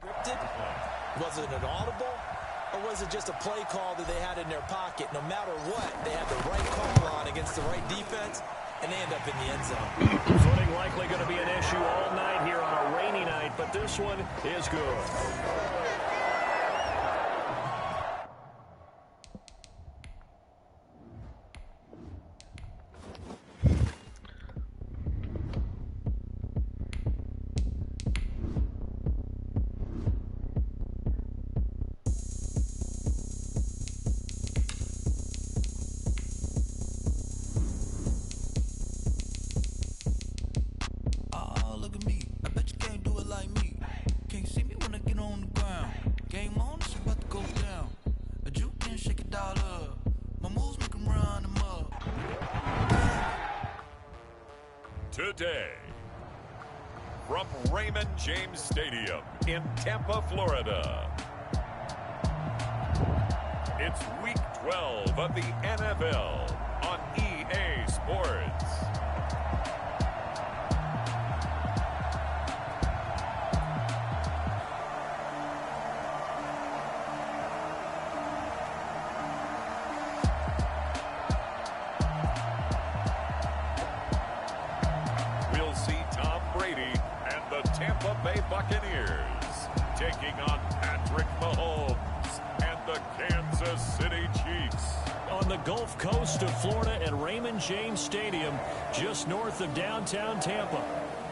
Scripted? Was it an audible? Or was it just a play call that they had in their pocket? No matter what, they had the right call on against the right defense, and they end up in the end zone. Footing likely going to be an issue all night here on a rainy night, but this one is good. Today, from Raymond James Stadium in Tampa, Florida, it's Week 12 of the NFL on EA Sports. We'll see Tom Brady and the Tampa Bay Buccaneers taking on Patrick Mahomes and the Kansas City Chiefs. On the Gulf Coast of Florida at Raymond James Stadium, just north of downtown Tampa.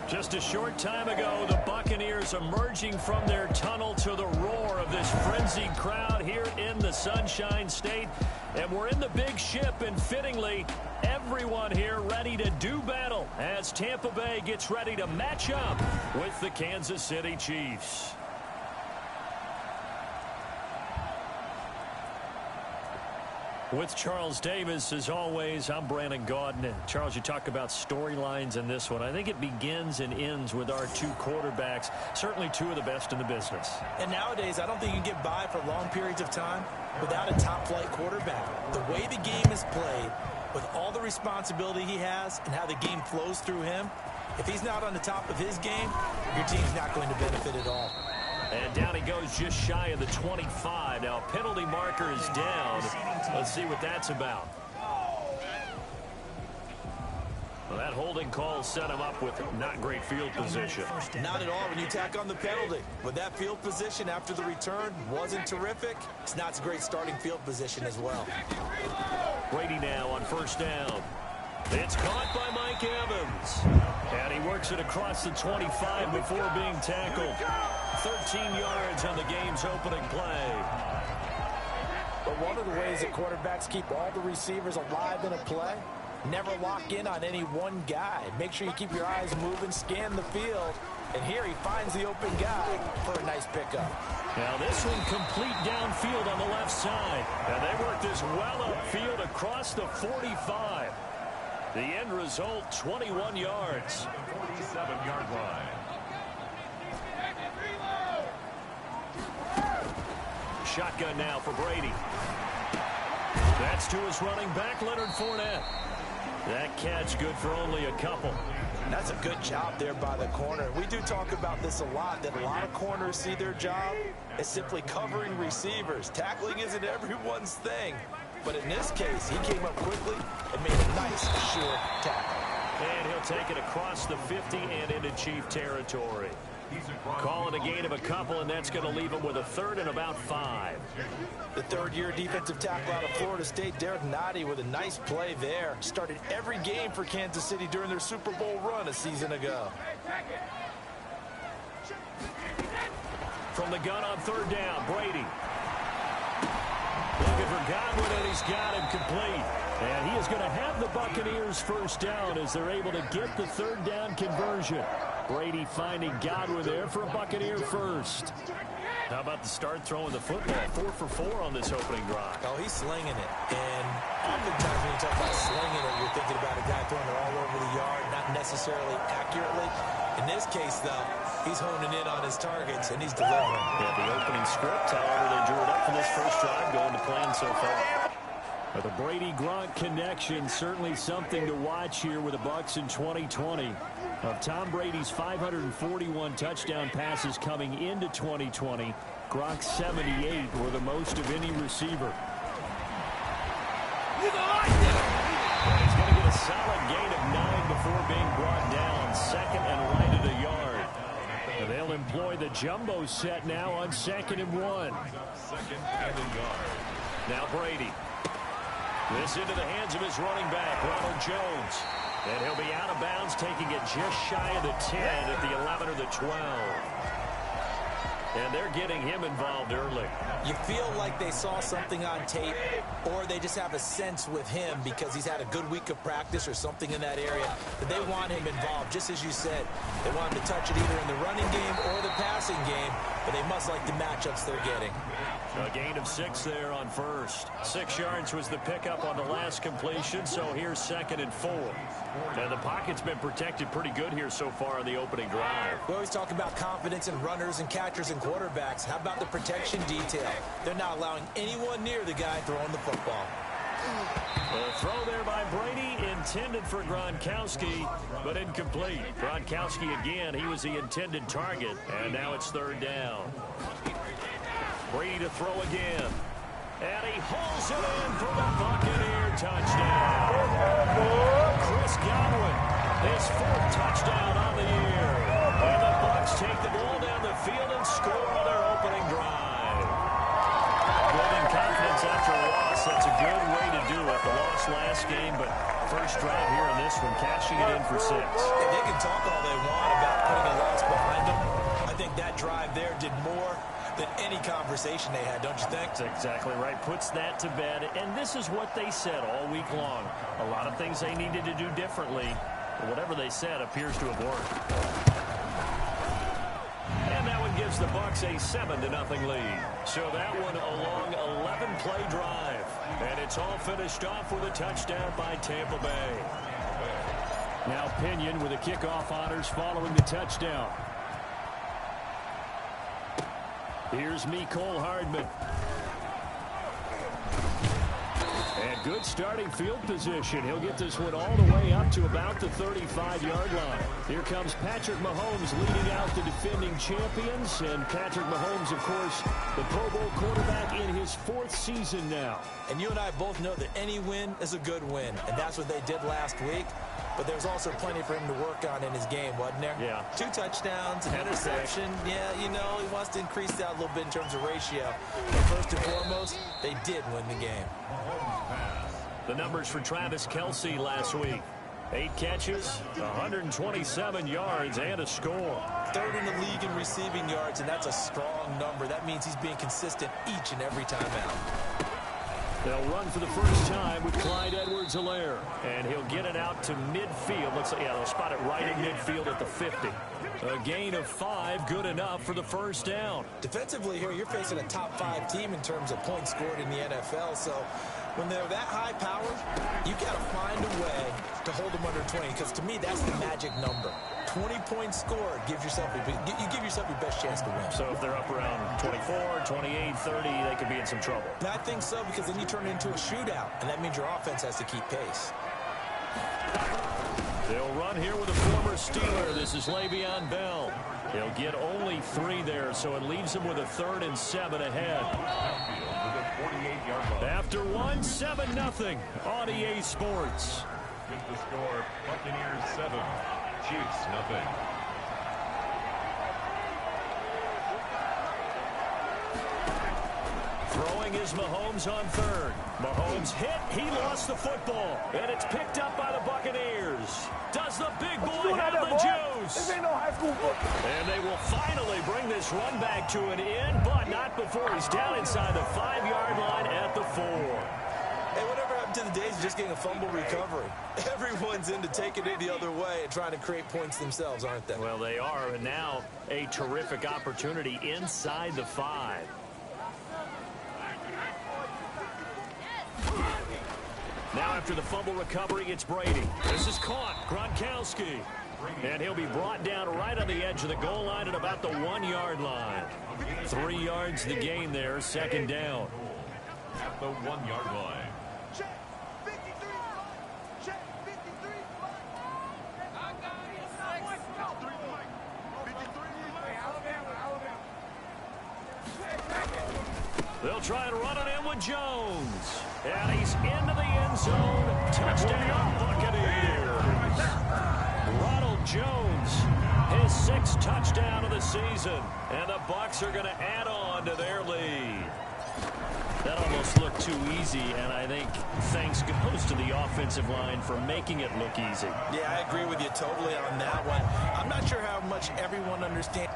Just a short time ago, the Buccaneers emerging from their tunnel to the roar of this frenzied crowd here in the Sunshine State. And we're in the big ship, and fittingly, everyone here ready to do battle as Tampa Bay gets ready to match up with the Kansas City Chiefs. With Charles Davis, as always, I'm Brandon Gaudin. And Charles, you talk about storylines in this one. I think it begins and ends with our two quarterbacks, certainly two of the best in the business. And nowadays, I don't think you can get by for long periods of time without a top-flight quarterback. The way the game is played, with all the responsibility he has and how the game flows through him, if he's not on the top of his game, your team's not going to benefit at all. And down he goes just shy of the 25. Now, penalty marker is down. Let's see what that's about. Well, that holding call set him up with not great field position. Not at all when you tack on the penalty. But that field position after the return wasn't terrific. It's not a great starting field position as well. Brady now on first down. It's caught by Mike Evans. And he works it across the 25 before being tackled. 13 yards on the game's opening play. But one of the ways that quarterbacks keep all the receivers alive in a play, never lock in on any one guy. Make sure you keep your eyes moving, scan the field. And here he finds the open guy for a nice pickup. Now this one complete downfield on the left side. And they work this well upfield across the 45. The end result, 21 yards. 47-yard line. Shotgun now for Brady. That's to his running back, Leonard Fournette. That catch good for only a couple. That's a good job there by the corner. We do talk about this a lot, that a lot of corners see their job as simply covering receivers. Tackling isn't everyone's thing. But in this case, he came up quickly and made a nice, short tackle. And he'll take it across the 50 and into Chief territory. Calling a gain of a couple, and that's going to leave him with a third and about 5. The third-year defensive tackle out of Florida State, Derek Nottie, with a nice play there. Started every game for Kansas City during their Super Bowl run a season ago. From the gun on third down, Brady. Looking for Godwin, and he's got him complete. And he is going to have the Buccaneers first down as they're able to get the third down conversion. Brady finding Godwin there for a Buccaneer first. How about the start throwing the football? 4 for 4 on this opening drive. Oh, he's slinging it. And oftentimes when you talk about slinging it, you're thinking about a guy throwing it all over the yard, not necessarily accurately. In this case, though, he's honing in on his targets, and he's delivering. Yeah, the opening script, however, they drew it up for this first drive, going to plan so far. The Brady-Gronk connection, certainly something to watch here with the Bucs in 2020. Of Tom Brady's 541 touchdown passes coming into 2020, Gronk's 78 were the most of any receiver. And he's going to get a solid gain of 9 before being brought down. Second and right at a yard. And they'll employ the jumbo set now on 2nd and 1. Second and a yard. Now Brady. This into the hands of his running back, Ronald Jones. And he'll be out of bounds, taking it just shy of the 10 at the 11 or the 12. And they're getting him involved early. You feel like they saw something on tape, or they just have a sense with him because he's had a good week of practice or something in that area that they want him involved. Just as you said, they want him to touch it either in the running game or the passing game, but they must like the matchups they're getting. A gain of 6 there on first. 6 yards was the pickup on the last completion, so here's 2nd and 4. And the pocket's been protected pretty good here so far in the opening drive. We always talk about confidence in runners and catchers and quarterbacks. How about the protection detail? They're not allowing anyone near the guy throwing the football. A throw there by Brady, intended for Gronkowski, but incomplete. Gronkowski again, he was the intended target, and now it's 3rd down. Brady to throw again. And he hauls it in for the Buccaneer touchdown. Chris Godwin, his 4th touchdown on the year. And the Bucs take the ball down the field and score on their opening drive. Building confidence after a loss, that's a good way to do it. The loss last game, but first drive here in this one, cashing it in for 6. And they can talk all they want about putting a loss behind them. I think that drive there did more than any conversation they had, don't you think? That's exactly right. Puts that to bed. And this is what they said all week long. A lot of things they needed to do differently. But whatever they said appears to have worked. And that one gives the Bucs a 7-0 lead. So that one a long 11-play drive. And it's all finished off with a touchdown by Tampa Bay. Now Pinion with the kickoff honors following the touchdown. Here's Mecole Hardman. And good starting field position. He'll get this one all the way up to about the 35-yard line. Here comes Patrick Mahomes leading out the defending champions. And Patrick Mahomes, of course, the Pro Bowl quarterback in his 4th season now. And you and I both know that any win is a good win. And that's what they did last week. But there's also plenty for him to work on in his game, wasn't there? Yeah. 2 touchdowns, an interception. Yeah, you know, he wants to increase that a little bit in terms of ratio. But first and foremost, they did win the game. The numbers for Travis Kelce last week. 8 catches, 127 yards, and a score. 3rd in the league in receiving yards, and that's a strong number. That means he's being consistent each and every time out. They'll run for the first time with Clyde Edwards-Helaire. And he'll get it out to midfield. Looks like, yeah, they'll spot it right in midfield at the 50. A gain of 5, good enough for the first down. Defensively here, you're facing a top 5 team in terms of points scored in the NFL. So when they're that high powered, you got to find a way to hold them under 20. Because to me, that's the magic number. 20 points scored gives yourself you give yourself your best chance to win. So if they're up around 24, 28, 30, they could be in some trouble. And I think so, because then you turn it into a shootout, and that means your offense has to keep pace. They'll run here with a former Steeler. This is Le'Veon Bell. He'll get only 3 there, so it leaves him with a 3rd and 7 ahead. After 1, 7-0 on EA Sports. With the score, Buccaneers 7, Chiefs 0. Throwing is Mahomes on 3rd. Mahomes hit. He lost the football. And it's picked up by the Buccaneers. Does the big boy have the juice? This ain't no high school football. And they will finally bring this run back to an end, but not before he's down inside the 5-yard line at the 4. Hey, whatever happened to the days of just getting a fumble recovery? Everyone's into taking it the other way and trying to create points themselves, aren't they? Well, they are, and now a terrific opportunity inside the 5. Now after the fumble recovery, it's Brady. This is caught. Gronkowski. And he'll be brought down right on the edge of the goal line at about the 1-yard line. 3 yards the gain there, 2nd down. At the 1-yard line. They'll try and run it in with Jones. And he's into the end zone. Touchdown, Buccaneers. Ronald Jones, his 6th touchdown of the season. And the Bucs are going to add on to their lead. That almost looked too easy, and I think thanks goes to the offensive line for making it look easy. Yeah, I agree with you totally on that one. I'm not sure how much everyone understands.